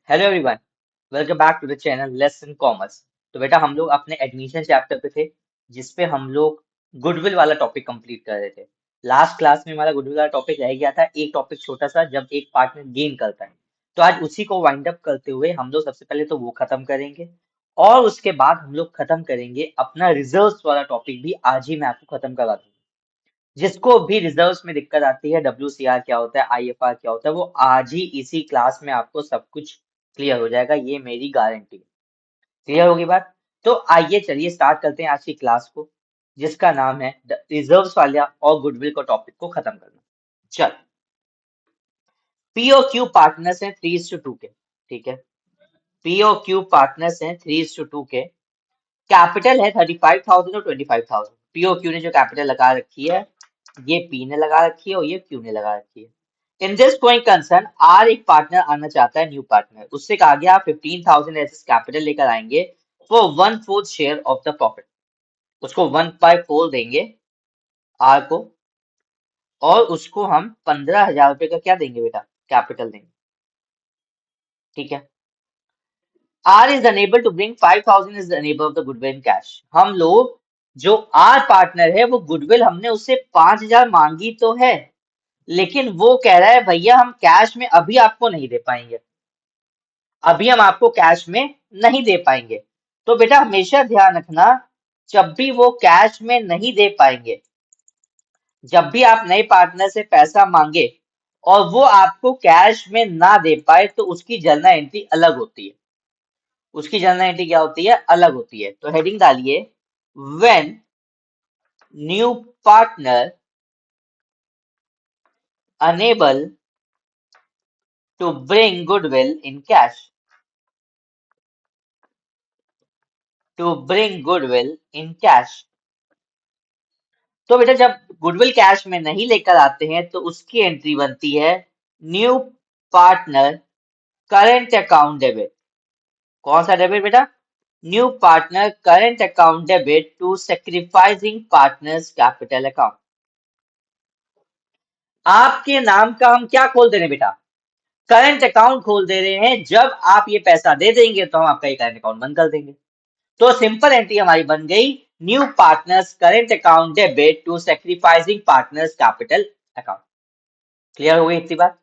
Hello everyone, welcome back to the channel lesson commerce. तो बेटा हम लोग अपने एडमिशन चैप्टर पे थे, जिसपे हम लोग गुडविल वाला टॉपिक कंप्लीट कर रहे थे। लास्ट क्लास में हमारा गुडविल वाला टॉपिक रह गया था, एक टॉपिक छोटा सा, जब एक पार्टनर गेन करता है। तो आज उसी को वाइंड अप करते हुए हम लोग सबसे पहले तो वो खत्म करेंगे, और उसके बाद हम लोग खत्म करेंगे अपना रिजर्व्स वाला टॉपिक भी। आज ही मैं आपको खत्म करवा दूंगा। जिसको भी रिजर्व्स में दिक्कत आती है, WCR क्या होता है, IFR क्या होता है, वो आज ही इसी क्लास में आपको सब कुछ क्लियर हो जाएगा, ये मेरी गारंटी है। क्लियर होगी बात? तो आइए चलिए स्टार्ट करते हैं आज की क्लास को, जिसका नाम है रिजर्व्स वाला और गुडविल को टॉपिक को खत्म करना। चल, POQ पार्टनर्स हैं 3:2 के। ठीक है, POQ पार्टनर्स हैं 3:2 के। कैपिटल है 35,000 और 25,000। POQ ने जो कैपिटल लगा रखी है, ये P ने लगा रखी है और ये Q ने लगा रखी है। In this going concern, R एक पार्टनर आना चाहता है, न्यू पार्टनर। उससे कहा गया आप 15,000 एज कैपिटल लेकर आएंगे for 1/4 share of the profit. उसको 1/4 देंगे आर को, और उसको हम 15,000 रुपए का क्या देंगे बेटा, कैपिटल देंगे। ठीक है, R is unable to bring 5,000 is unable of the goodwill in cash. हम लोग, जो आर पार्टनर है, वो गुडविल हमने उससे 5,000 मांगी तो है, लेकिन वो कह रहा है भैया हम कैश में अभी आपको नहीं दे पाएंगे, अभी हम आपको कैश में नहीं दे पाएंगे। तो बेटा हमेशा ध्यान रखना, जब भी वो कैश में नहीं दे पाएंगे, जब भी आप नए पार्टनर से पैसा मांगे और वो आपको कैश में ना दे पाए, तो उसकी जर्नल एंट्री अलग होती है। उसकी जर्नल एंट्री क्या होती है, अलग होती है। तो हेडिंग डालिए, when new partner unable to bring goodwill in cash, to bring goodwill in cash. तो बेटा जब गुडविल कैश में नहीं लेकर आते हैं, तो उसकी एंट्री बनती है new partner current account debit. कौन सा डेबिट बेटा, new partner current account debit to sacrificing partners capital account. आपके नाम का हम क्या खोल दे रहे हैं बेटा, करंट अकाउंट खोल दे रहे हैं। जब आप ये पैसा दे देंगे तो हम आपका ये करंट अकाउंट बंद कर देंगे। तो सिंपल एंट्री हमारी बन गई, new partners current account debit to sacrificing partners capital account. Clear हो गई इतनी बात?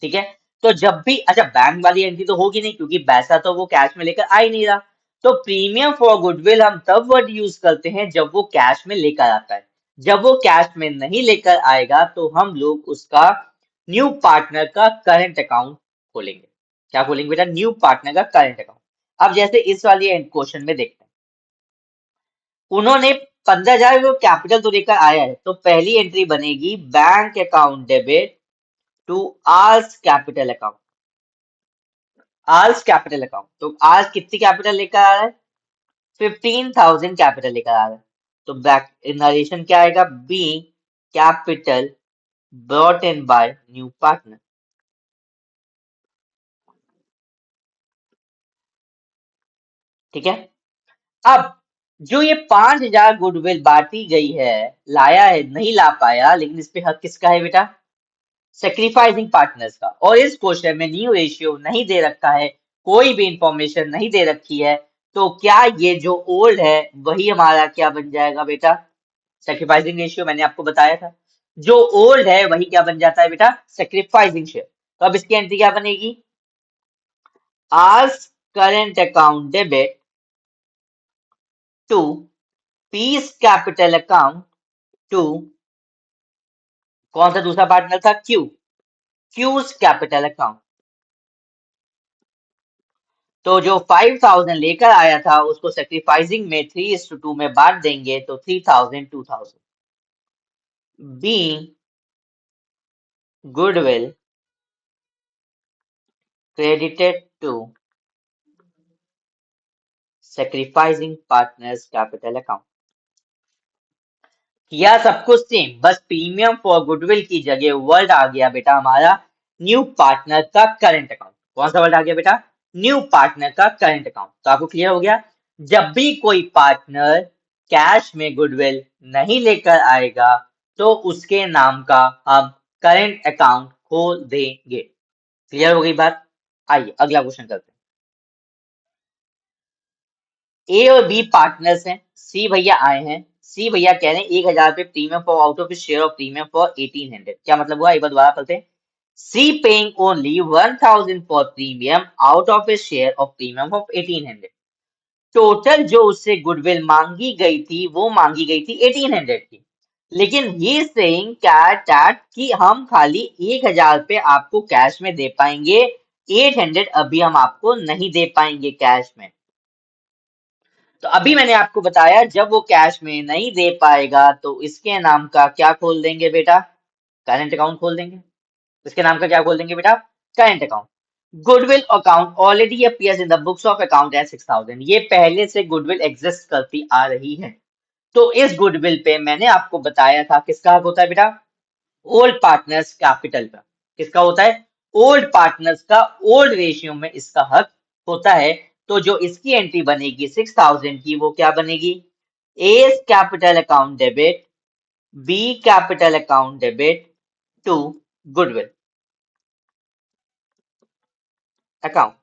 ठीक है, तो जब भी, अच्छा बैंक वाली एंट्री तो होगी नहीं, क्योंकि पैसा तो वो कैश में लेकर आ ही नहीं रहा। तो प्रीमियम फॉर गुडविल हम तब वर्ड यूज करते हैं जब वो कैश में लेकर आता है। जब वो कैश में नहीं लेकर आएगा, तो हम लोग उसका न्यू पार्टनर का करंट अकाउंट खोलेंगे। क्या खोलेंगे बेटा, न्यू पार्टनर का करंट अकाउंट। अब जैसे इस वाली क्वेश्चन में देखते हैं, उन्होंने 15,000 जो कैपिटल तो लेकर आया है, तो पहली एंट्री बनेगी bank account debit to R's capital account. R's capital account, तो आर्स कितनी कैपिटल लेकर आ रहा है, 15,000 कैपिटल लेकर आ रहा है। तो बैक नरेशन क्या आएगा, B capital brought in by new partner. ठीक है, अब जो ये 5,000 गुडविल बांटी गई है, लाया है नहीं ला पाया, लेकिन इस पे हक किसका है बेटा, सेक्रीफाइसिंग पार्टनर्स का। और इस क्वेश्चन में न्यू रेशियो नहीं दे रखा है, कोई भी इंफॉर्मेशन नहीं दे रखी है, तो क्या ये जो ओल्ड है वही हमारा क्या बन जाएगा बेटा, सेक्रीफाइसिंग रेशियो। मैंने आपको बताया था, जो ओल्ड है वही क्या बन जाता है बेटा, सेक्रीफाइसिंग शेयर। तो अब इसकी एंट्री क्या बनेगी, R's current account debit to P's capital account to, कौन सा दूसरा पार्टनर था, क्यूज कैपिटल अकाउंट। तो जो 5,000 लेकर आया था, उसको सेक्रीफाइसिंग में 3:2 में बांट देंगे, तो 3,000 2,000। Being goodwill credited to sacrificing partners capital account। किया सब कुछ सेम, बस प्रीमियम फॉर गुडविल की जगह वर्ड आ गया बेटा हमारा न्यू पार्टनर का करंट अकाउंट। कौन सा वर्ड आ गया बेटा, न्यू पार्टनर का करंट अकाउंट। तो आपको क्लियर हो गया, जब भी कोई पार्टनर कैश में गुडविल नहीं लेकर आएगा, तो उसके नाम का हम करंट अकाउंट खोल देंगे। क्लियर हो गई बात? आइए अगला क्वेश्चन करते हैं। ए और बी पार्टनर्स हैं, सी भैया आए हैं, सी भैया कह रहे हैं 1,000 रुपये premium for out of share of premium for 1,800। क्या मतलब हुआ, एक बार दोबारा पढ़ते हैं। C paying only 1,000 for premium out of a share of premium of 1,800। Total जो उससे गुडविल मांगी गई थी वो मांगी गई थी 1,800 की। लेकिन ही सेइंग दैट कि हम खाली 1,000 रुपये आपको कैश में दे पाएंगे, 800 अभी हम आपको नहीं दे पाएंगे कैश में। तो अभी मैंने आपको बताया जब वो कैश में नहीं दे पाएगा तो इसके नाम का क्या खोल देंगे बेटा, करंट अकाउंट खोल देंगे। इसके नाम का क्या खोल देंगे बेटा, current account. Goodwill account already appears in the books of account as 6,000। ये पहले से गुडविल एग्जिस्ट करती आ रही है। तो इस गुडविल पे मैंने आपको बताया था किसका हक होता है बेटा, ओल्ड पार्टनर्स कैपिटल का। किसका होता है, ओल्ड पार्टनर्स का ओल्ड रेशियो में इसका हक होता है। तो जो इसकी एंट्री बनेगी 6,000 की वो क्या बनेगी, A capital account debit, B capital account debit to goodwill account.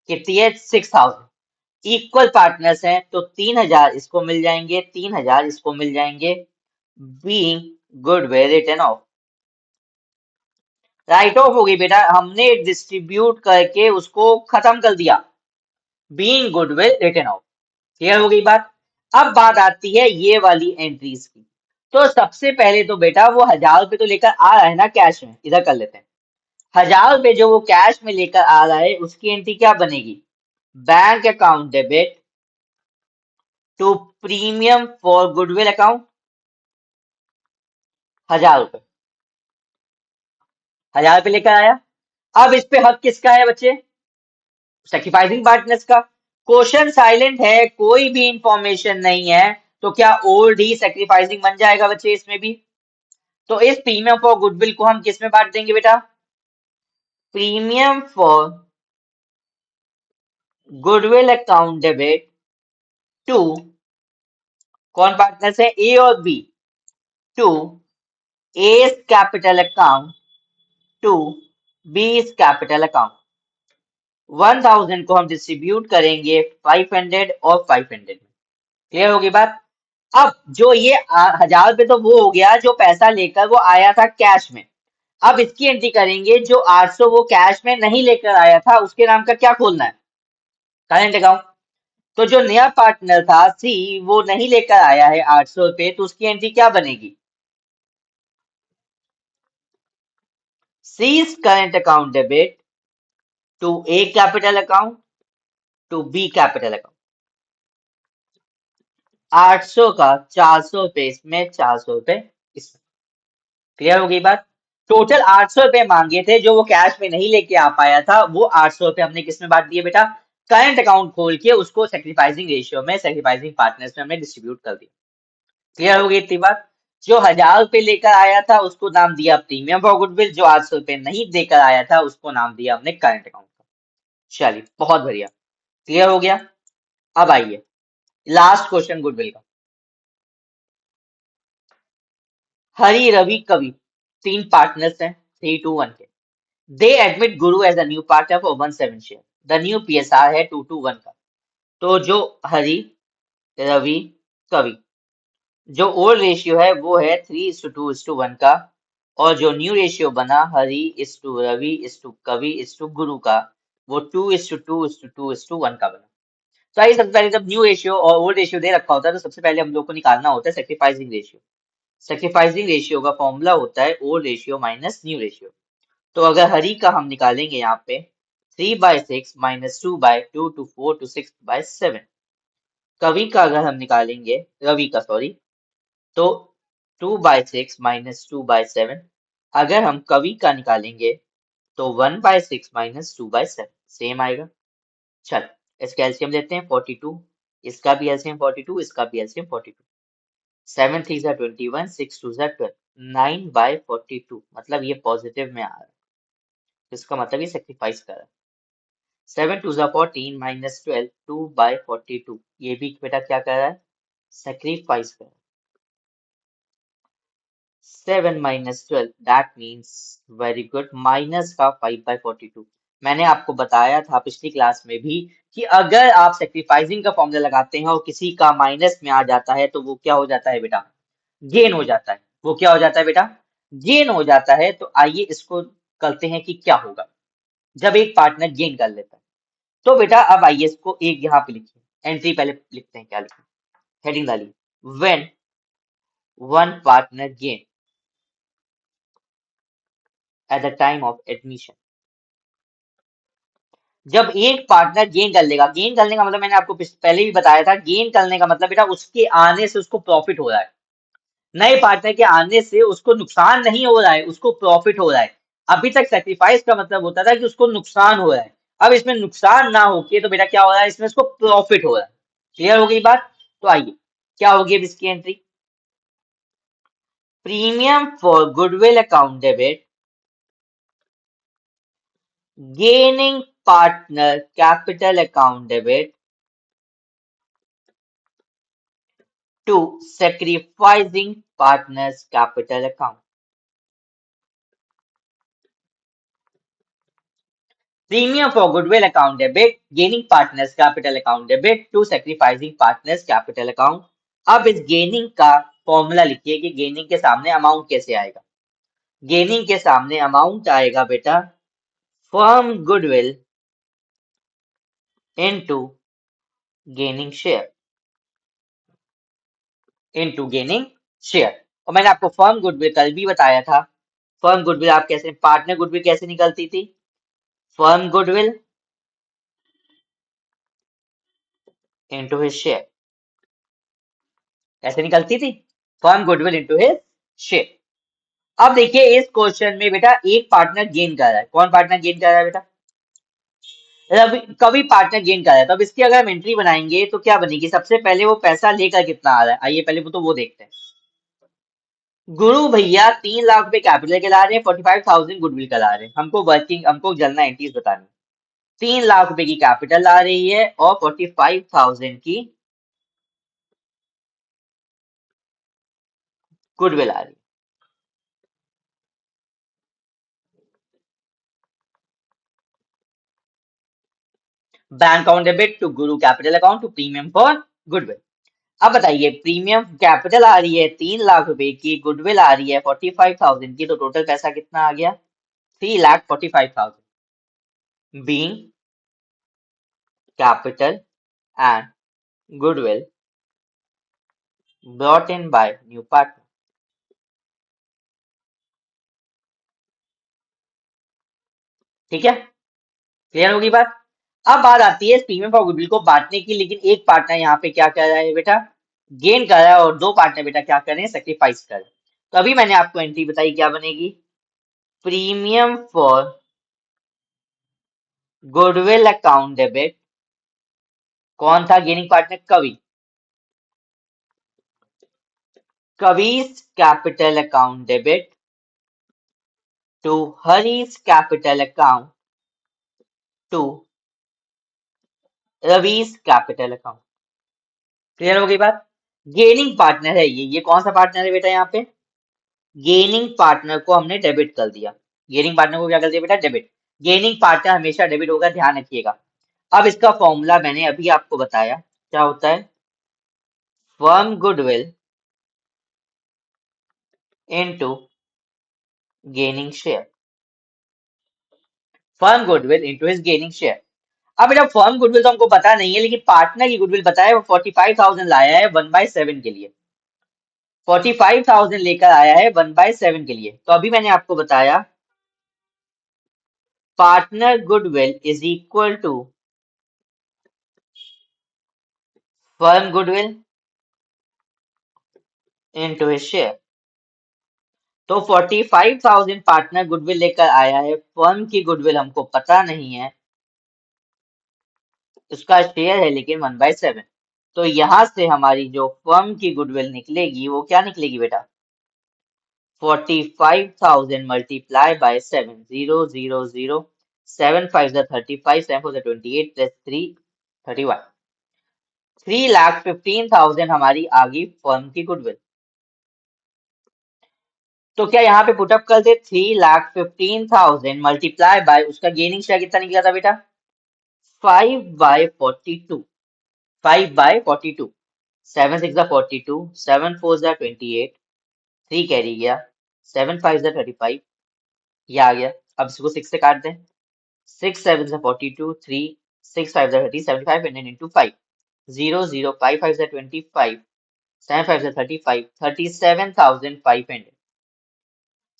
कितनी है, 6,000। इक्वल पार्टनर्स हैं तो 3,000 इसको मिल जाएंगे, 3,000 इसको मिल जाएंगे। Being goodwill return of, right of हो गई बेटा, हमने डिस्ट्रीब्यूट करके उसको खत्म कर दिया। Being goodwill return of, clear हो गई बात। अब बात आती है ये वाली एंट्रीज की। तो सबसे पहले तो बेटा वो 1,000 रुपये तो लेकर आ रहा है ना कैश में, इधर कर लेते हैं। 1,000 रुपये जो वो कैश में लेकर आ रहा है उसकी एंट्री क्या बनेगी, bank account debit to premium for goodwill account. 1,000 रुपये, 1,000 रुपये लेकर आया। अब इस पे हक किसका है बच्चे, सेक्रीफाइसिंग पार्टनर्स का। क्वेश्चन साइलेंट है, कोई भी इंफॉर्मेशन नहीं है, तो क्या ओल्ड ही सेक्रीफाइसिंग बन जाएगा बच्चे इसमें भी। तो इस प्रीमियम फॉर गुडविल को हम किस में बांट देंगे बेटा, premium for goodwill account debit to, कौन पार्टनर्स है, ए और B, to A capital account to B capital account. 1,000 को हम डिस्ट्रीब्यूट करेंगे 500 और 500 में, क्लियर होगी बात। अब जो ये 1,000 रुपये तो वो हो गया जो पैसा लेकर वो आया था कैश में। अब इसकी एंट्री करेंगे जो 800 वो कैश में नहीं लेकर आया था उसके नाम का क्या खोलना है, करंट अकाउंट। तो जो नया पार्टनर था सी वो नहीं लेकर आया है 800 रुपये, तो उसकी एंट्री क्या बनेगी, C current account debit to A capital account to B capital account. 800 का 400 रुपये इसमें, 400 रुपये इसमें, क्लियर हो गई बात। टोटल 800 रुपये मांगे थे जो वो कैश में नहीं लेके आ पाया था, वो 800 रुपये हमने किसमें बांट दिए बेटा, करंट अकाउंट खोल के उसको सेक्रीफाइसिंग रेशियो में, सेक्रीफाइसिंग पार्टनर्स में हमने डिस्ट्रीब्यूट कर दिया। क्लियर हो गई इतनी बात। जो 1,000 रुपये लेकर आया था उसको नाम दिया प्रीमियम फॉर गुडविल, जो 800 रुपये नहीं देकर आया था उसको नाम दिया हमने करंट अकाउंट का। चलिए बहुत बढ़िया, क्लियर हो गया। अब आइए लास्ट क्वेश्चन गुडविल का। हरी रवि कवि तीन पार्टनर्स हैं, 3:1 के। They admit Guru as a new partner for 17 share. The new PSR है 2:1 का। तो जो हरी रवि कवि, जो ओल्ड रेशियो है वो है 3:2:1 का, और जो न्यू रेशियो बना हरी इस टू रवि इस टू कवि इस टू गुरु का, वो 2:2:2:1 का बना। तो आइए सबसे पहले जब न्यू रेशियो और ओल्ड रेशियो दे रखा होता है तो सबसे पहले हम लोग को निकालना होता है सेक्रीफाइसिंग रेशियो। सेक्रीफाइसिंग रेशियो का फॉर्मूला होता है old ratio minus new ratio. तो अगर हरी का हम निकालेंगे यहाँ पे 3/6 माइनस 2/2 टू 4 टू 6/7। कवि का अगर हम निकालेंगे, रवि का सॉरी, तो 2/6 माइनस 2/7। अगर हम कवि का निकालेंगे तो 1/6 माइनस 2/7 सेम आएगा। चल इसका एलसीएम लेते हैं 42, इसका भी एलसीएम 42, इसका भी एलसीएम 42। 7 3 जा 21, 6 2 जा 12, 9/42, मतलब ये पॉजिटिव में आ रहा है, इसका मतलब ये सेक्रीफाइस कर रहा है। 7 2 जा 14 माइनस 12, 2/42, ये भी बेटा क्या कर रहा है, सेक्रीफाइस कर रहा है। 7 minus 12, that means very good, minus का 5/42। मैंने आपको बताया था पिछली क्लास में भी कि अगर आप सेक्रीफाइसिंग का फॉर्मूला लगाते हैं और किसी का माइनस में आ जाता है तो वो क्या हो जाता है बेटा, गेन हो जाता है। वो क्या हो जाता है बेटा, गेन हो जाता है। तो आइए इसको करते हैं कि क्या होगा जब एक पार्टनर गेन कर लेता है। तो बेटा अब आइए इसको एक यहाँ पे लिखिए, एंट्री पहले लिखते हैं, क्या लिखें, हेडिंग डालिए, when one partner gain at the time of admission. जब एक पार्टनर गेन कर लेगा, गेन करने का मतलब मैंने आपको पहले भी बताया था, गेन करने का मतलब बेटा उसके आने से उसको प्रॉफिट हो रहा है, नए पार्टनर के आने से उसको नुकसान नहीं हो रहा है, उसको प्रॉफिट हो रहा है। अभी तक सेक्रीफाइस का मतलब होता था कि उसको नुकसान हो रहा है, अब इसमें नुकसान ना होके तो बेटा क्या हो रहा है, इसमें उसको प्रॉफिट हो रहा है। क्लियर हो गई बात। तो आइए क्या होगी अब इसकी entry, premium for goodwill account debit gaining partner capital account debit to sacrificing partners capital account. Premium for goodwill account debit, gaining partners capital account debit to sacrificing partners capital account. अब इस gaining का formula लिखिए कि gaining के सामने amount कैसे आएगा। Gaining के सामने अमाउंट आएगा बेटा firm goodwill into gaining share, into gaining share. और मैंने आपको फर्म गुडविल कल भी बताया था, फर्म गुडविल आप कैसे, पार्टनर गुडविल कैसे निकलती थी, firm goodwill into his share, ऐसे निकलती थी, firm goodwill into his share. अब देखिए इस क्वेश्चन में बेटा एक पार्टनर गेन कर रहा है, कौन पार्टनर गेन कर रहा है बेटा, रवि, कभी पार्टनर गेन कर रहा है। तो अब इसकी अगर हम एंट्री बनाएंगे तो क्या बनेगी, सबसे पहले वो पैसा लेकर कितना आ रहा है, आइए पहले वो देखते हैं। गुरु भैया 3 लाख रुपए कैपिटल के ला रहे हैं, 45,000 गुडविल का ला रहे हैं, हमको वर्किंग, हमको जलना एंट्रीज बतानी। 3 लाख रुपए की कैपिटल ला रही है और 45,000 की गुडविल आ रही है। Bank account debit to Guru capital account to premium for goodwill. अब बताइए प्रीमियम कैपिटल आ रही है 3 लाख रुपए की, गुडविल आ रही है 45,000 की, तो टोटल पैसा कितना आ गया, 3,45,000 being capital and goodwill brought in by new partner. ठीक है, क्लियर होगी बात। अब बात आती है प्रीमियम फॉर गुडविल को बांटने की, लेकिन एक पार्टनर यहाँ पे क्या कर रहा है बेटा, गेन कर रहा है, और दो पार्टनर बेटा क्या कर रहे हैं, सेक्रीफाइस कर रहे हैं। तो अभी मैंने आपको एंट्री बताई, क्या बनेगी, premium for goodwill account debit, कौन था गेनिंग पार्टनर, कवि, कवि's capital account debit to Hari's capital account to Ravi's capital account। Clear हो गई बात। गेनिंग पार्टनर है ये कौन सा पार्टनर है बेटा, यहाँ पे गेनिंग पार्टनर को हमने डेबिट कर दिया, गेनिंग पार्टनर को क्या कर दिया बेटा, डेबिट। गेनिंग पार्टनर हमेशा डेबिट होगा, ध्यान रखिएगा। अब इसका फॉर्मूला मैंने अभी आपको बताया, क्या होता है, firm goodwill into gaining share, firm goodwill into his gaining share. अब बेटा फर्म गुडविल तो हमको पता नहीं है, लेकिन पार्टनर की गुडविल पता है, वो 45,000 लाया है 1/7 के लिए, 45,000 लेकर आया है 1/7 के लिए। तो अभी मैंने आपको बताया partner goodwill is equal to firm goodwill into his share. तो 45,000 पार्टनर गुडविल लेकर आया है, फर्म की गुडविल हमको पता नहीं है, उसका शेयर है लेकिन 1/7। तो यहां से हमारी जो फर्म की गुडविल निकलेगी वो क्या निकलेगी बेटा, 45,000 multiply by 7, 0, 0, 0, 7 5 the 35, 7 4 the 28 plus 3, 31, 3,15,000 हमारी आ गई फर्म की गुडविल। तो क्या यहाँ पे पुटअप कर दे 3,15,000 मल्टीप्लाई बाय उसका गेनिंग शेयर कितना निकला था बेटा 5/42 5/42 7 6 42 7 4 28 3 कैरी गया 7 5 35 ये आ गया अब इसको 6 से काट दें 6 7 42 3 6 5 30 7500 into 5 0 0 5 5 25 7 5 35 37,500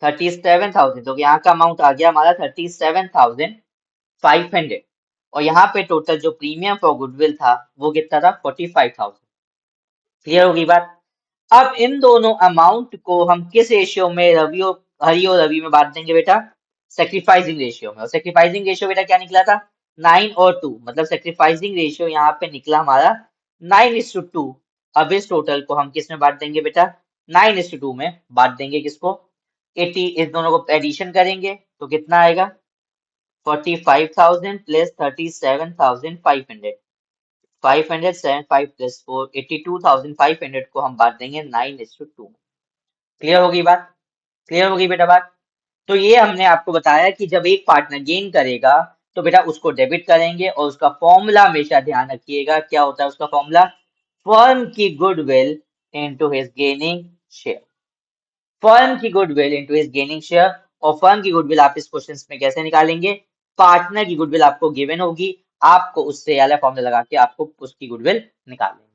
37,000 तो यहाँ का अमाउंट आ गया हमारा 37,500 और यहाँ पे टोटल जो प्रीमियम फॉर गुडविल था वो कितना था 45,000 क्लियर होगी बात अब इन दोनों अमाउंट को हम किस रेशियो में रवि और हरी और रवि में बांट देंगे बेटा सेक्रीफाइसिंग रेशियो में और सेक्रीफाइसिंग रेशियो बेटा क्या निकला था 9 और 2 मतलब सेक्रीफाइसिंग रेशियो यहाँ पे निकला हमारा 9:2 अब इस टोटल को हम किस में बांट देंगे बेटा 9:2 में बांट देंगे किसको 80 इस दोनों को एडिशन करेंगे तो कितना आएगा 45,000 प्लस 37,500 575 प्लस 4 82,500 को हम बांट देंगे 9:2 में क्लियर होगी बात क्लियर होगी बेटा बात तो ये हमने आपको बताया कि जब एक पार्टनर गेन करेगा तो बेटा उसको डेबिट करेंगे और उसका फॉर्मूला हमेशा ध्यान रखिएगा क्या होता है उसका फॉर्मूला फर्म की goodwill into his gaining share firm की goodwill into his gaining share और फर्म की गुडविल आप इस क्वेश्चन में कैसे निकालेंगे पार्टनर की गुडविल आपको गिवन होगी आपको उससे वाला फॉर्मूला लगा के आपको उसकी गुडविल निकालनी है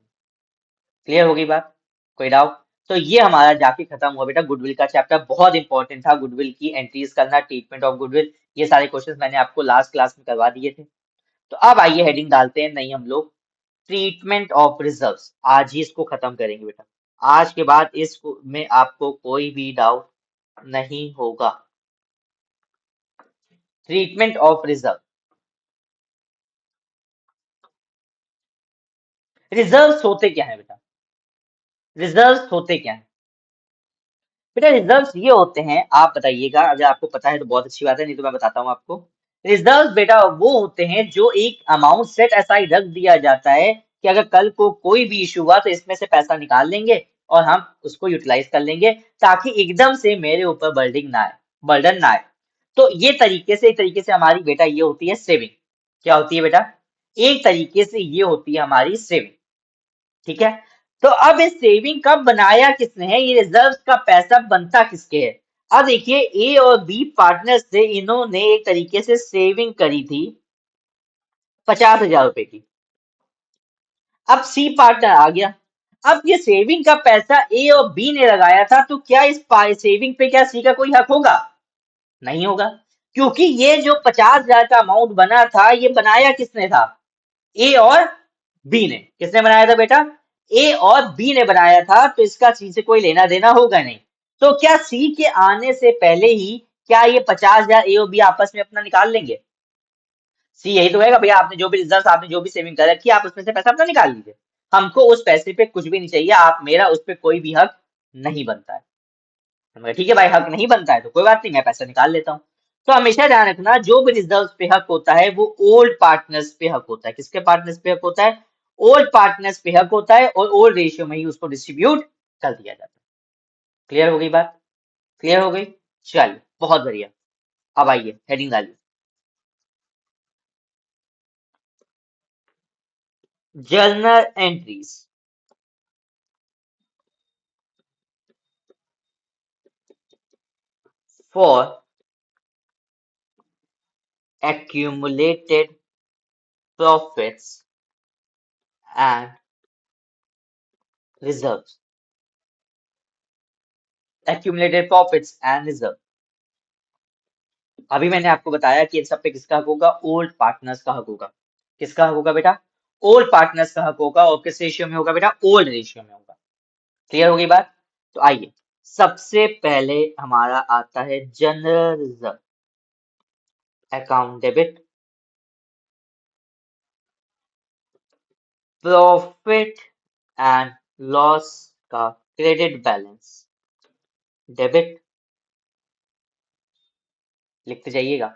क्लियर होगी बात कोई डाउट तो ये हमारा जाके खत्म हुआ बेटा गुडविल का चैप्टर बहुत इंपॉर्टेंट था गुडविल की एंट्रीज करना ट्रीटमेंट ऑफ गुडविल ये सारे क्वेश्चंस मैंने आपको लास्ट क्लास में करवा दिए थे तो अब आइए हेडिंग डालते हैं नहीं हम लोग ट्रीटमेंट ऑफ रिजर्व्स आज ही इसको खत्म करेंगे बेटा आज के बाद इस में आपको कोई भी डाउट नहीं होगा ट्रीटमेंट ऑफ रिजर्व रिजर्व्स होते क्या है बेटा रिजर्व्स होते क्या है बेटा रिजर्व्स ये होते हैं आप बताइएगा अगर आपको पता है तो बहुत अच्छी बात है नहीं तो मैं बताता हूँ आपको रिजर्व्स बेटा वो होते हैं जो एक अमाउंट सेट असाइड रख दिया जाता है कि अगर कल को कोई भी इशू हुआ तो इसमें से पैसा निकाल लेंगे और हम उसको यूटिलाइज कर लेंगे ताकि एकदम से मेरे ऊपर बर्डन ना आए तो ये तरीके से एक तरीके से हमारी बेटा ये होती है सेविंग क्या होती है बेटा एक तरीके से ये होती है हमारी सेविंग ठीक है तो अब ये सेविंग कब बनाया किसने है ये रिजर्व का पैसा बनता किसके है अब देखिए ए और बी पार्टनर्स थे इन्होंने एक तरीके से सेविंग करी थी 50,000 रुपए की अब सी पार्टनर आ गया अब ये सेविंग का पैसा ए और बी ने लगाया था तो क्या इस सेविंग पे क्या सी का कोई हक होगा नहीं होगा क्योंकि ये जो 50,000 का अमाउंट बना था ये बनाया किसने था ए और बी ने किसने बनाया था बेटा ए और बी ने बनाया था तो इसका सी से कोई लेना देना होगा नहीं तो क्या सी के आने से पहले ही क्या ये 50,000 ए और बी आपस में अपना निकाल लेंगे सी यही तो कहेगा भैया आपने जो भी रिजर्व आपने जो भी सेविंग कर रखी है आप उसमें से पैसा अपना निकाल लीजिए हमको उस पैसे पे कुछ भी नहीं चाहिए आप मेरा उस पे कोई भी हक नहीं बनता है तो ठीक है भाई हक नहीं बनता है तो कोई बात नहीं मैं पैसा निकाल लेता हूँ तो हमेशा ध्यान रखना जो भी रिजर्व पे हक होता है वो ओल्ड पार्टनर्स पे हक होता है किसके पार्टनर्स पे हक होता है ओल्ड पार्टनर्स पे हक होता है और ओल्ड रेशियो में ही उसको डिस्ट्रीब्यूट कर दिया जाता है क्लियर हो गई बात क्लियर हो गई चलिए बहुत बढ़िया अब आइए हेडिंग डालिए journal entries for accumulated profits and reserves accumulated profits and reserve अभी मैंने आपको बताया कि इन सब पे किसका हक होगा ओल्ड पार्टनर्स का हक होगा किसका हक होगा बेटा ओल्ड पार्टनर्स का हक होगा और किस रेशियो में होगा बेटा ओल्ड रेशियो में होगा क्लियर होगी बात तो आइए सबसे पहले हमारा आता है general reserve account debit profit and loss का क्रेडिट बैलेंस डेबिट लिखते जाइएगा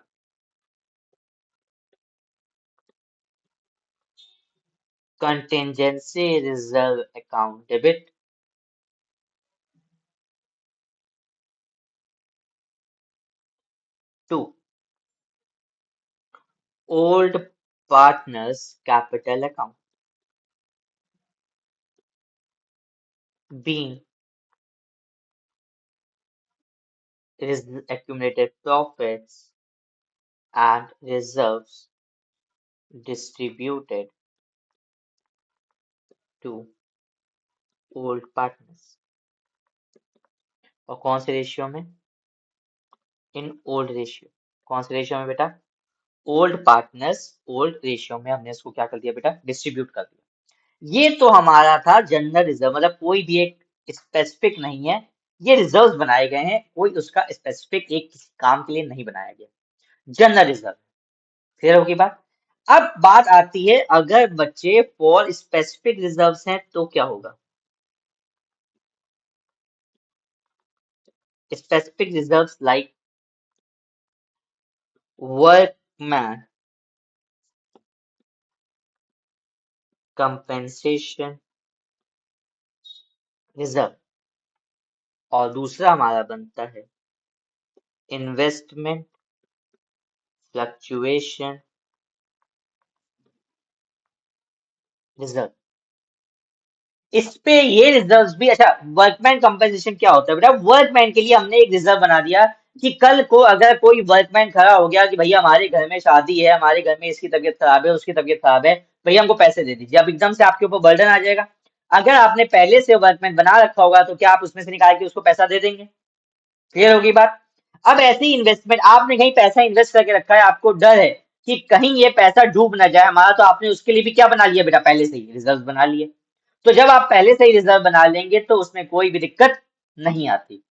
contingency reserve account debit to old partners capital account being accumulated profits and reserves distributed to old partners। और कौन से रेशियो में? In old ratio. कौन से ratio में बेटा? ओल्ड पार्टनर्स ओल्ड रेशियो में हमने इसको क्या कर दिया बेटा? डिस्ट्रीब्यूट कर दिया। ये तो हमारा था जनरल रिजर्व, मतलब कोई भी एक स्पेसिफिक नहीं है, ये रिजर्व बनाए गए हैं, कोई उसका स्पेसिफिक एक किसी काम के लिए नहीं बनाया गया, जनरल रिजर्व। क्लियर होगी बात? अब बात आती है अगर बच्चे फॉर स्पेसिफिक रिजर्व्स हैं तो क्या होगा? Specific reserves like workman compensation reserve, और दूसरा हमारा बनता है इन्वेस्टमेंट फ्लक्चुएशन रिजर्व। इस पे ये रिजर्व्स भी, अच्छा वर्कमैन कंपेंसेशन क्या होता है बेटा? वर्कमैन के लिए हमने एक रिजर्व बना दिया कि कल को अगर कोई वर्कमैन खड़ा हो गया कि भैया हमारे घर में शादी है, हमारे घर में इसकी तबीयत खराब है, उसकी तबीयत खराब है, भैया हमको पैसे दे दीजिए, अब एकदम से आपके ऊपर बर्डन आ जाएगा। अगर आपने पहले से वर्कमैन बना रखा होगा तो क्या आप उसमें से निकाल के उसको पैसा दे देंगे? क्लियर होगी बात? अब ऐसी इन्वेस्टमेंट आपने कहीं पैसा इन्वेस्ट करके रखा है, आपको डर है कि कहीं ये पैसा डूब ना जाए हमारा, तो आपने उसके लिए भी क्या बना लिया बेटा? पहले से ही रिजर्व बना लिए। तो जब आप पहले से ही रिजर्व बना लेंगे तो उसमें कोई भी दिक्कत नहीं आती।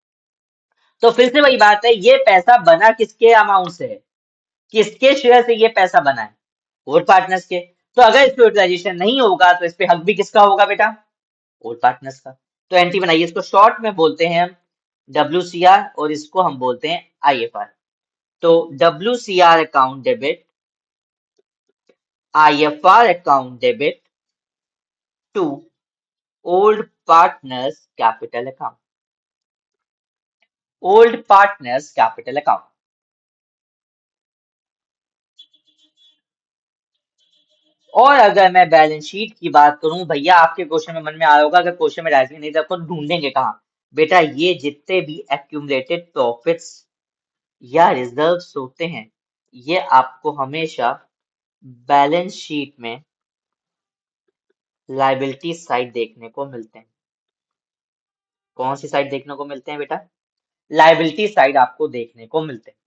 तो फिर से वही बात है, ये पैसा बना किसके अमाउंट से है? किसके शेयर से ये पैसा बना है? ओल्ड पार्टनर्स के। तो अगर इस पे यूटिलाइजेशन नहीं होगा तो इस पे हक भी किसका होगा बेटा? ओल्ड पार्टनर्स का। तो एंटी बनाइए, इसको शॉर्ट में बोलते हैं हम WCR और इसको हम बोलते हैं IFR। तो WCR account debit, IFR account debit to old partners capital account, old partners capital account. और अगर मैं बैलेंस शीट की बात करूं, भैया आपके क्वेश्चन में मन में आ रहा होगा अगर क्वेश्चन में डायरेक्टली नहीं था तो ढूंढेंगे कहाँ? बेटा ये जितने भी एक्यूमुलेटेड प्रॉफिट्स या रिजर्व्स होते हैं ये आपको हमेशा बैलेंस शीट में लायबिलिटी साइड देखने को मिलते हैं। कौन सी साइड देखने को मिलते हैं बेटा? लायबिलिटी साइड आपको देखने को मिलते हैं।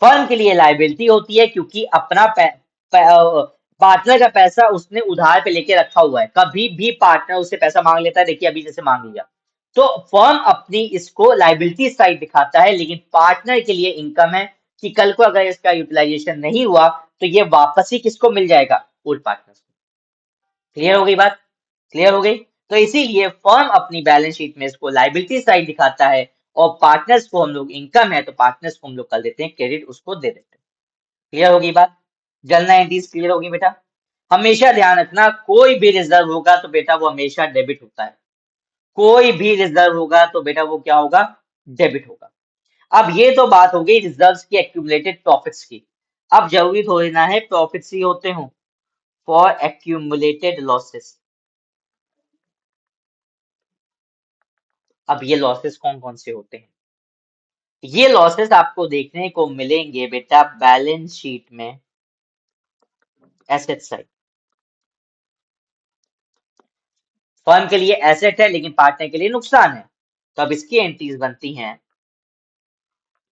फर्म के लिए लायबिलिटी होती है क्योंकि अपना पार्टनर का पैसा उसने उधार पे लेके रखा हुआ है, कभी भी पार्टनर उससे पैसा मांग लेता है, देखिए अभी जैसे मांग लिया, तो फर्म अपनी इसको लायबिलिटी साइड दिखाता है, लेकिन पार्टनर के लिए इनकम है कि कल को अगर इसका यूटिलाइजेशन नहीं हुआ तो ये वापस ही किसको मिल जाएगा? ओल्ड पार्टनर्स को। क्लियर हो गई बात? क्लियर हो गई? तो इसीलिए फर्म अपनी बैलेंस शीट में इसको लायबिलिटी साइड दिखाता है और पार्टनर्स को हम लोग इनकम है तो पार्टनर्स को हम लोग कर देते हैं क्रेडिट, उसको दे देते हैं। क्लियर होगी बात? जनरल एंट्रीज क्लियर होगी बेटा? हमेशा ध्यान रखना कोई भी रिजर्व होगा तो बेटा वो हमेशा डेबिट होता है, कोई भी रिजर्व होगा तो बेटा वो क्या होगा? डेबिट होगा। अब ये तो बात हो गई रिजर्व्स की एक्यूमुलेटेड प्रॉफिट्स की। अब जरूरी थोड़ी ना है प्रॉफिट्स ही होते हो, फॉर एक्यूमुलेटेड लॉसेस। अब ये लॉसेस कौन कौन से होते हैं? ये लॉसेस आपको देखने को मिलेंगे बेटा बैलेंस शीट में एसेट साइड। फर्म के लिए एसेट है लेकिन पार्टनर के लिए नुकसान है, तो अब इसकी एंट्रीज बनती हैं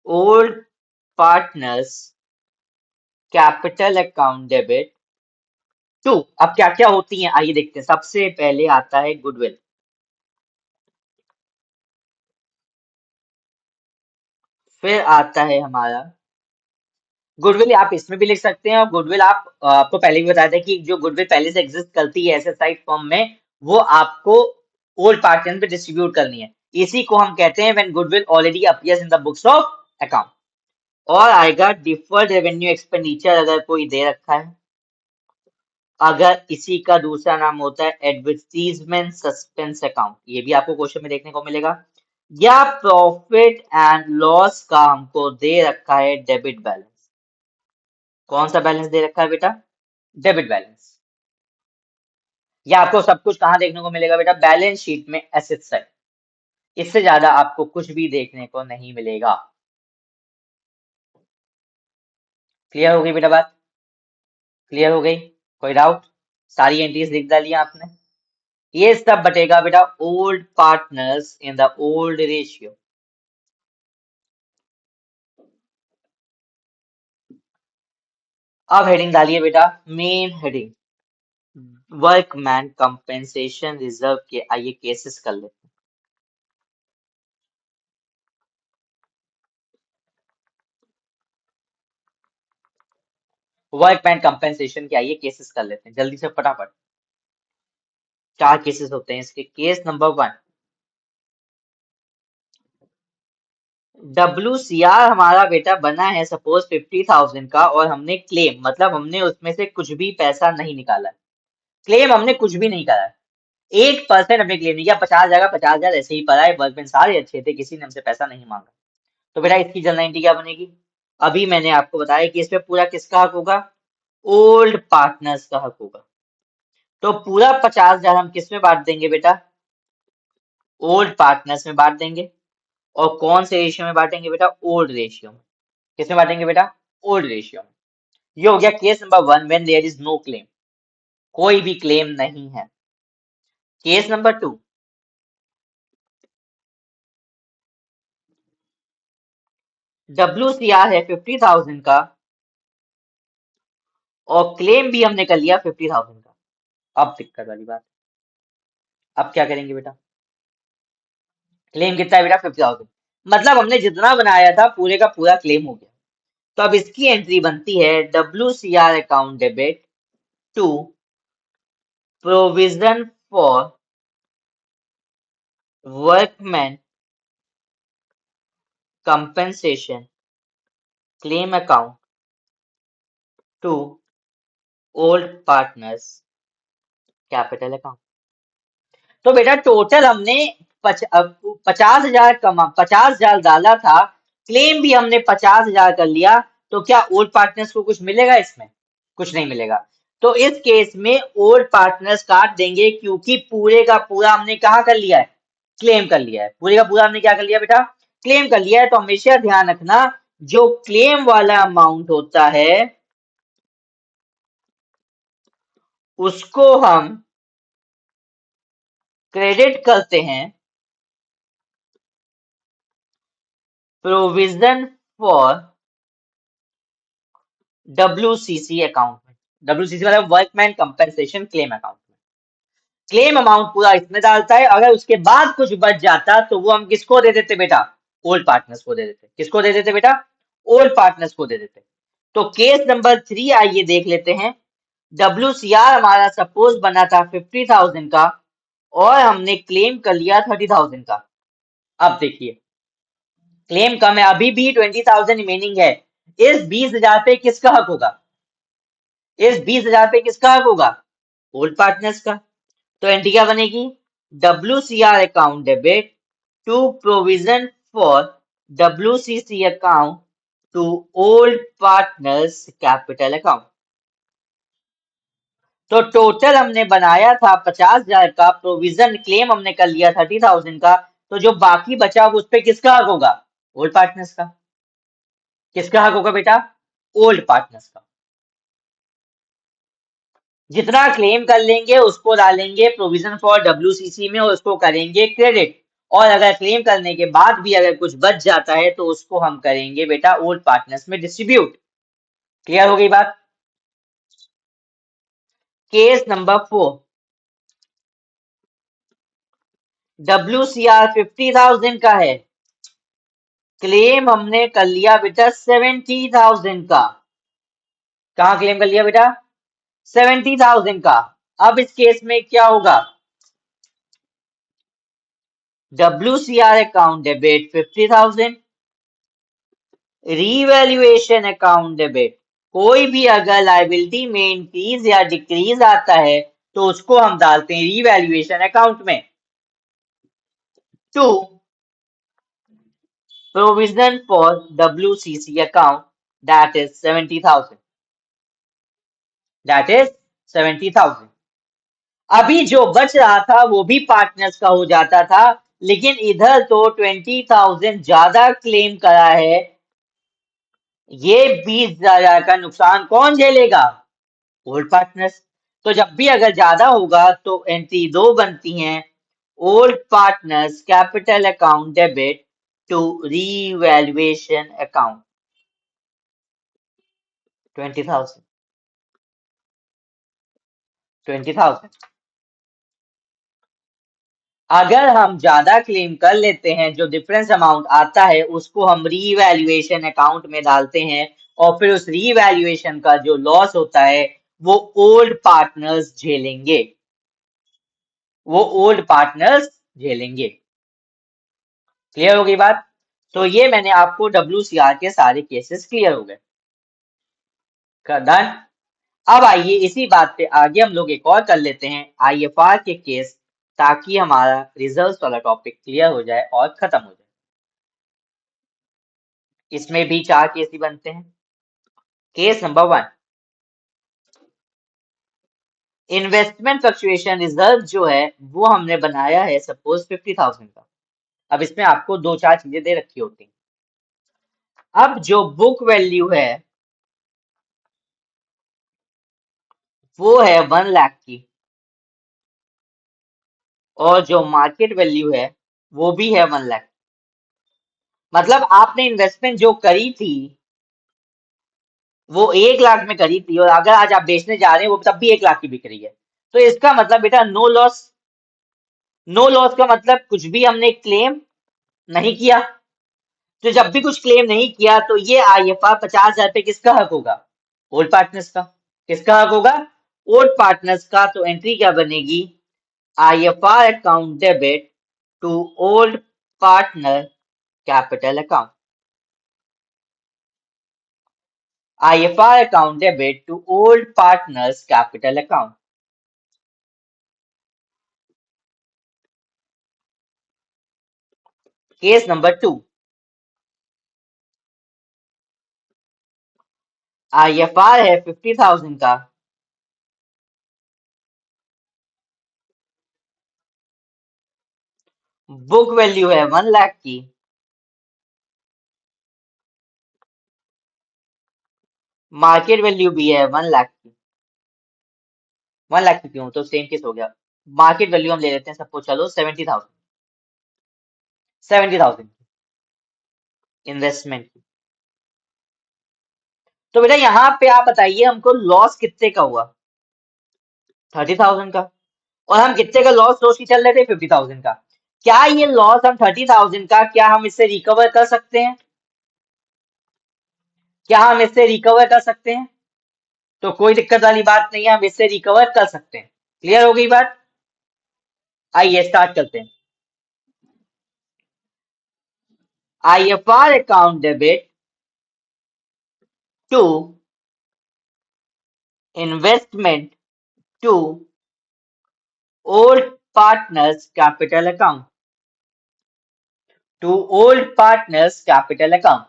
old partners capital account debit to. अब क्या क्या होती हैं आइए देखते हैं। सबसे पहले आता है गुडविल, फिर आता है हमारा गुडविल, आप इसमें भी लिख सकते हैं, और गुडविल आप आपको पहले भी बताया था कि जो गुडविल पहले से एग्जिस्ट करती है एसेट साइड फर्म में वो आपको ओल्ड पार्टनर पे डिस्ट्रीब्यूट करनी है। इसी को हम कहते हैं when goodwill already appears in the books of account. और आएगा डिफर्ड रेवेन्यू एक्सपेंडिचर, अगर कोई दे रखा है, अगर इसी का दूसरा नाम होता है एडवर्टीजमेंट सस्पेंस अकाउंट, ये भी आपको क्वेश्चन में देखने को मिलेगा। या प्रॉफिट एंड लॉस का हमको दे रखा है डेबिट बैलेंस। कौन सा बैलेंस दे रखा है बेटा? Debit balance. या आपको सब कुछ कहाँ देखने को मिलेगा बेटा? बैलेंस शीट में एसेट साइड। इससे ज्यादा आपको कुछ भी देखने को नहीं मिलेगा। क्लियर हो गई बेटा बात? क्लियर हो गई? कोई डाउट? सारी एंट्रीज लिख डाली आपने? ये सब बटेगा बेटा old partners in the old ratio. अब हेडिंग डालिए बेटा, main heading workman compensation reserve के। आइए केसेस कर लेते हैं। वर्कमैन कंपेंसेशन के आइए केसेस कर लेते हैं जल्दी से फटाफट। 4 केसेस होते हैं इसके। केस नंबर 1, WCR हमारा बेटा बना है सपोज 50,000 का, और हमने क्लेम मतलब हमने उसमें से कुछ भी पैसा नहीं निकाला है। क्लेम हमने कुछ भी नहीं करा है, 1% हमने क्लेम नहीं किया। 50,000 का 50,000 ऐसे ही पड़ा है, वर्कमैन सारे अच्छे थे, किसी ने हमसे पैसा नहीं मांगा। तो बेटा इसकी जनरल एंट्री क्या बनेगी? अभी मैंने आपको बताया कि इसमें पूरा किसका हक होगा? ओल्ड पार्टनर्स का हक होगा। तो पूरा 50,000 हम किस में बांट देंगे बेटा? ओल्ड पार्टनर्स में बांट देंगे। और कौन से रेशियो में बांटेंगे बेटा? ओल्ड रेशियो में। किसमें बांटेंगे बेटा? ओल्ड रेशियो में। ये हो गया case number 1, when there is no claim, कोई भी क्लेम नहीं है। केस नंबर 2, WCR है 50,000 का और क्लेम भी हमने कर लिया 50,000 का। अब दिक्कत वाली बात, अब क्या करेंगे बेटा? क्लेम कितना है बेटा? 50,000। मतलब हमने जितना बनाया था पूरे का पूरा क्लेम हो गया। तो अब इसकी एंट्री बनती है WCR account debit to provision for workman compensation claim account to old partners capital account. तो बेटा टोटल हमने 50,000 कमा 50,000 डाला था, क्लेम भी हमने 50,000 कर लिया। तो क्या ओल्ड पार्टनर्स को कुछ मिलेगा इसमें? कुछ नहीं मिलेगा। तो इस केस में ओल्ड पार्टनर्स काट देंगे, क्योंकि पूरे का पूरा हमने कहा कर लिया है? क्लेम कर लिया है। पूरे का पूरा हमने क्या कर लिया बेटा? क्लेम कर लिया है। तो हमेशा ध्यान रखना, जो क्लेम वाला अमाउंट होता है उसको हम क्रेडिट करते हैं प्रोविजन फॉर WCC अकाउंट में। WCC मतलब वर्कमैन कंपेंसेशन क्लेम अकाउंट में। क्लेम अमाउंट पूरा इसमें डालता है, अगर उसके बाद कुछ बच जाता तो वो हम किसको दे देते बेटा? ओल्ड पार्टनर्स को दे देते। किसको दे देते बेटा? ओल्ड पार्टनर्स को दे देते। तो केस नंबर 3 आइए देख लेते हैं। WCR हमारा सपोज बना था 50,000 का और हमने क्लेम कर लिया 30,000 का। अब देखिए क्लेम कम है, अभी भी 20,000 रिमेनिंग है। इस 20,000 पे किसका हक होगा? इस 20,000 पे किसका हक होगा? ओल्ड पार्टनर्स का। तो एंट्री क्या बनेगी? WCR account debit to provision for WCC account to old partners capital account. तो टोटल हमने बनाया था 50,000 का, प्रोविजन क्लेम हमने कर लिया 30,000 का। तो जो बाकी बचा उस पे किसका हक होगा? ओल्ड पार्टनर्स का। किसका हक होगा बेटा? ओल्ड पार्टनर्स का। जितना क्लेम कर लेंगे उसको डालेंगे प्रोविजन फॉर WCC में और उसको करेंगे क्रेडिट। और अगर क्लेम करने के बाद भी अगर कुछ बच जाता है तो उसको हम करेंगे बेटा ओल्ड पार्टनर्स में डिस्ट्रीब्यूट। क्लियर हो गई बात? केस नंबर 4, WCR 50,000 का है, क्लेम हमने कर लिया बेटा 70,000 का। कहाँ क्लेम कर लिया बेटा? 70,000 का। अब इस केस में क्या होगा? WCR account debit 50,000, revaluation account debit. कोई भी अगर लाइबिलिटी में इंक्रीज या डिक्रीज आता है तो उसको हम डालते हैं रीवैल्यूएशन अकाउंट में। To provision for WCC account, that is 70,000. That is 70,000. अभी जो बच रहा था वो भी पार्टनर्स का हो जाता था, लेकिन इधर तो 20,000 ज्यादा क्लेम करा है, ये 20,000 का नुकसान कौन झेलेगा? Old partners. तो जब भी अगर ज्यादा होगा तो एंट्री दो बनती हैं, old partners capital account debit to revaluation account 20,000 20,000। अगर हम ज्यादा क्लेम कर लेते हैं, जो डिफरेंस अमाउंट आता है उसको हम रीवैल्यूएशन अकाउंट में डालते हैं, और फिर उस रीवैल्यूएशन का जो लॉस होता है वो ओल्ड पार्टनर्स झेलेंगे, वो ओल्ड पार्टनर्स झेलेंगे। क्लियर हो गई बात? तो ये मैंने आपको WCR के सारे केसेस क्लियर हो गए। डन। अब आइए इसी बात पे आगे हम लोग एक और कर लेते हैं IFR के केस, ताकि हमारा रिजल्ट वाला टॉपिक क्लियर हो जाए और खत्म हो जाए। इसमें भी 4 केस ही बनते हैं। Case number 1, investment fluctuation reserve जो है वो हमने बनाया है सपोज 50,000 का। अब इसमें आपको 2-4 चीजें दे रखी होती हैं। अब जो बुक वैल्यू है वो है 1 लाख की, और जो मार्केट वैल्यू है वो भी है 1 लाख। मतलब आपने इन्वेस्टमेंट जो करी थी वो 1 लाख में करी थी, और अगर आज आप बेचने जा रहे हैं वो तब भी 1 लाख की बिक रही है। तो इसका मतलब बेटा नो लॉस। नो लॉस का मतलब कुछ भी हमने क्लेम नहीं किया। तो जब भी कुछ क्लेम नहीं किया तो ये IFR 50,000 पे किसका हक होगा? ओल्ड पार्टनर्स का। किसका हक होगा? ओल्ड पार्टनर्स का। तो एंट्री क्या बनेगी? IFR account debit to old partner capital account. IFR account debit to old partners capital account. Case number 2, IFR है 50,000 का, बुक वैल्यू है 1 लाख की, मार्केट वैल्यू भी है 1 लाख की। 1 लाख की क्यों? तो सेम केस हो गया। मार्केट वैल्यू हम ले लेते हैं सबको, चलो 70,000, 70,000 इन्वेस्टमेंट की। तो बेटा यहाँ पे आप बताइए हमको लॉस कितने का हुआ? 30,000 का। और हम कितने का लॉस सोच के चल रहे थे? 50,000 का। क्या ये लॉस हम 30,000 का, क्या हम इससे रिकवर कर सकते हैं? क्या हम इससे रिकवर कर सकते हैं? तो कोई दिक्कत वाली बात नहीं है, हम इससे रिकवर कर सकते हैं। क्लियर हो गई बात? आइए स्टार्ट करते हैं। IFR account debit to investment to old partners capital account, to old partners capital account.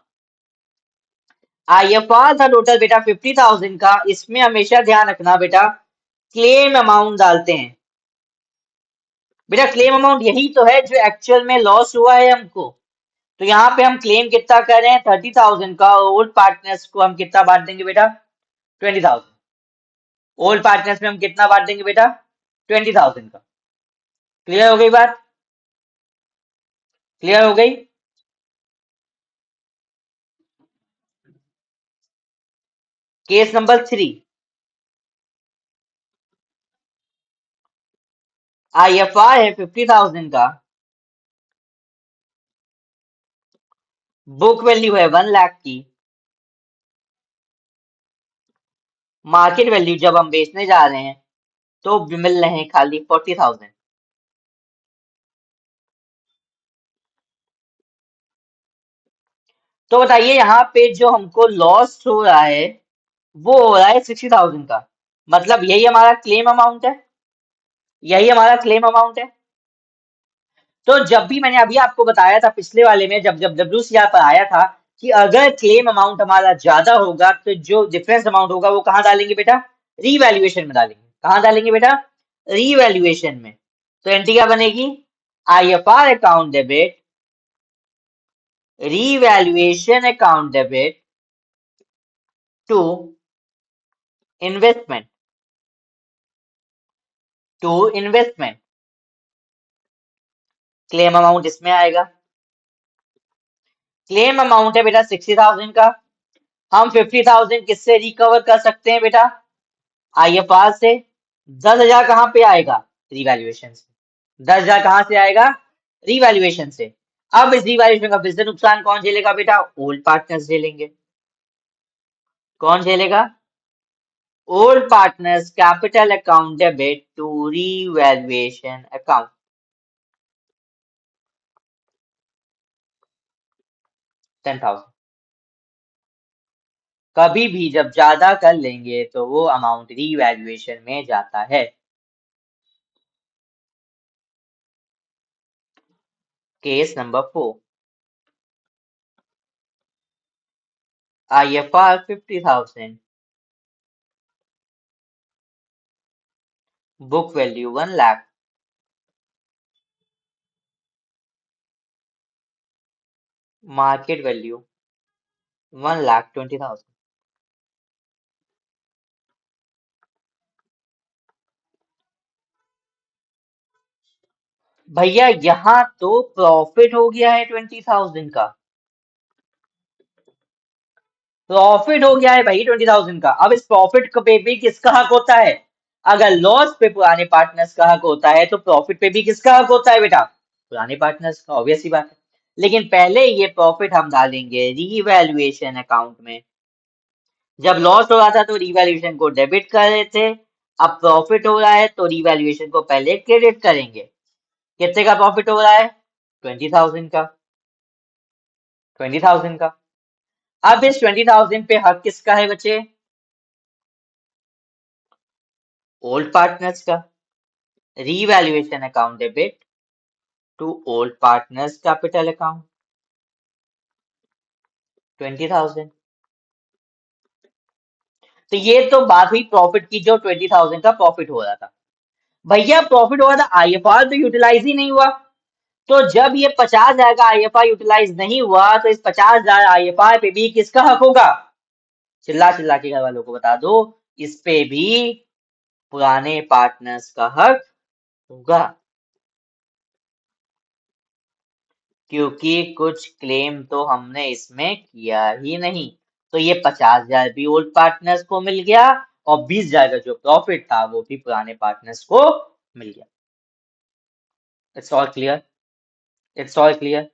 IFR था टोटल बेटा 50,000 का। इसमें हमेशा ध्यान रखना बेटा, क्लेम अमाउंट डालते हैं। बेटा क्लेम अमाउंट यही तो है जो एक्चुअल में लॉस हुआ है हमको। तो यहाँ पे हम क्लेम कितना कर रहे हैं? 30,000 का। ओल्ड पार्टनर्स को हम कितना बांट देंगे बेटा? 20,000। ओल्ड पार्टनर्स में हम कितना बांट देंगे बेटा? 20,000 का। क्लियर हो गई बात? क्लियर हो गई? केस नंबर 3, IFR है 50,000 का, बुक वैल्यू है 1 लाख की, मार्केट वैल्यू जब हम बेचने जा रहे हैं तो मिल रहे हैं खाली 40,000। तो बताइए यहाँ पे जो हमको लॉस हो रहा है वो हो रहा है 60,000 का। मतलब यही हमारा क्लेम अमाउंट है, यही हमारा क्लेम अमाउंट है। तो जब भी मैंने अभी आपको बताया था पिछले वाले में, जब जब WCR पर आया था कि अगर क्लेम अमाउंट हमारा ज्यादा होगा तो जो डिफरेंस अमाउंट होगा वो कहाँ डालेंगे बेटा? रीवैल्यूएशन में डालेंगे। कहाँ डालेंगे बेटा? रीवैल्यूएशन में। तो एंट्री क्या बनेगी? IFR account debit, revaluation account debit to investment, to investment. Claim amount इसमें आएगा। क्लेम अमाउंट है बेटा 60,000 का। हम 50,000 किससे रिकवर कर सकते हैं बेटा? IFR से। 10,000 कहाँ पे आएगा? रिवैल्यूएशन से। 10,000 कहाँ से आएगा? रिवैल्यूएशन से। अब इस रिवैल्यूएशन का बिजनेस नुकसान कौन झेलेगा बेटा? ओल्ड पार्टनर्स झेलेंगे। कौन झेलेगा? Old partners capital account debit to revaluation account 10,000। कभी भी जब ज्यादा कर लेंगे तो वो अमाउंट रीवैल्यूएशन में जाता है। Case number 4, IFR 50,000, book value 1 lakh, market value 1,20,000। भैया यहाँ तो प्रॉफिट हो गया है 20,000 का। प्रॉफिट हो गया है भाई 20,000 का। अब इस प्रॉफिट पे भी किसका हक होता है? अगर लॉस पे पुराने पार्टनर्स का हक होता है तो प्रॉफिट पे भी किसका हक होता है बेटा? पुराने पार्टनर्स का, ऑब्वियस सी बात है। लेकिन पहले ये प्रॉफिट हम डालेंगे रीवैल्यूएशन अकाउंट में। जब लॉस हो रहा था तो रीवैल्यूएशन को डेबिट कर रहे थे। अब प्रॉफिट हो रहा है तो रीवैल्यूएशन को पहले क्रेडिट करेंगे। कितने का प्रॉफिट हो रहा है? 20,000 का। 20,000 का। अब इस 20,000 पे हक किसका है बच्चे? ओल्ड पार्टनर्स का। Revaluation account debit to old partners capital account 20,000। तो ये तो बात हुई प्रॉफिट की, जो 20,000 का प्रॉफिट हो रहा था। भैया प्रॉफिट हो रहा था, IFR तो यूटिलाइज ही नहीं हुआ। तो जब ये 50,000 का IFR यूटिलाइज नहीं हुआ तो इस 50,000 IFR पे भी किसका हक होगा? चिल्ला चिल्ला के घर वालों को बता दो, इस पे भी पुराने पार्टनर्स का हक होगा। क्योंकि कुछ क्लेम तो हमने इसमें किया ही नहीं। तो ये 50,000 भी ओल्ड पार्टनर्स को मिल गया और 20,000 का जो प्रॉफिट था वो भी पुराने पार्टनर्स को मिल गया। It's all clear? It's all clear?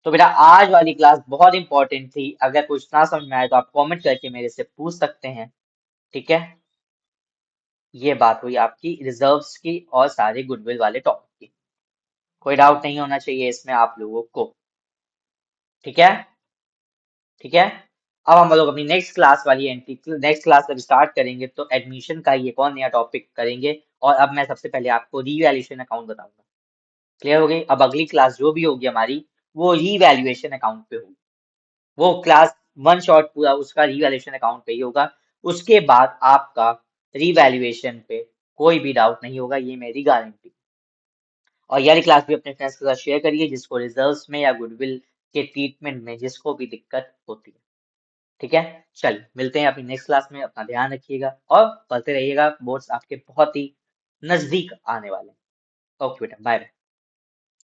तो बेटा आज वाली क्लास बहुत इंपॉर्टेंट थी। अगर कुछ ना समझ में आए तो आप कमेंट करके मेरे से पूछ सकते हैं। ठीक है? ये बात हुई आपकी रिजर्व्स की और सारे गुडविल वाले टॉपिक की। कोई डाउट नहीं होना चाहिए इसमें आप लोगों को। ठीक है? ठीक है? अब हम लोग अपनी नेक्स्ट क्लास वाली एंट्री, नेक्स्ट क्लास जब स्टार्ट करेंगे तो एडमिशन का ये कौन नया टॉपिक करेंगे। और अब मैं सबसे पहले आपको रीवैल्यूएशन अकाउंट बताऊंगा। क्लियर हो गई? अब अगली क्लास जो भी होगी हमारी वो रीवैल्यूएशन अकाउंट पे होगी। वो क्लास वन शॉट पूरा उसका रीवैल्यूएशन अकाउंट पे ही होगा। उसके बाद आपका रीवैल्यूएशन पे कोई भी डाउट नहीं होगा, ये मेरी गारंटी। और ये वाली क्लास भी अपने फ्रेंड्स के साथ शेयर करिए जिसको रिजर्व्स में या गुडविल के ट्रीटमेंट में जिसको भी दिक्कत होती है। ठीक है? चलिए मिलते हैं अपनी नेक्स्ट क्लास में। अपना ध्यान रखिएगा और पढ़ते रहिएगा, बोर्ड्स आपके बहुत ही नजदीक आने वाले हैं। ओके बेटा, बाय बाय।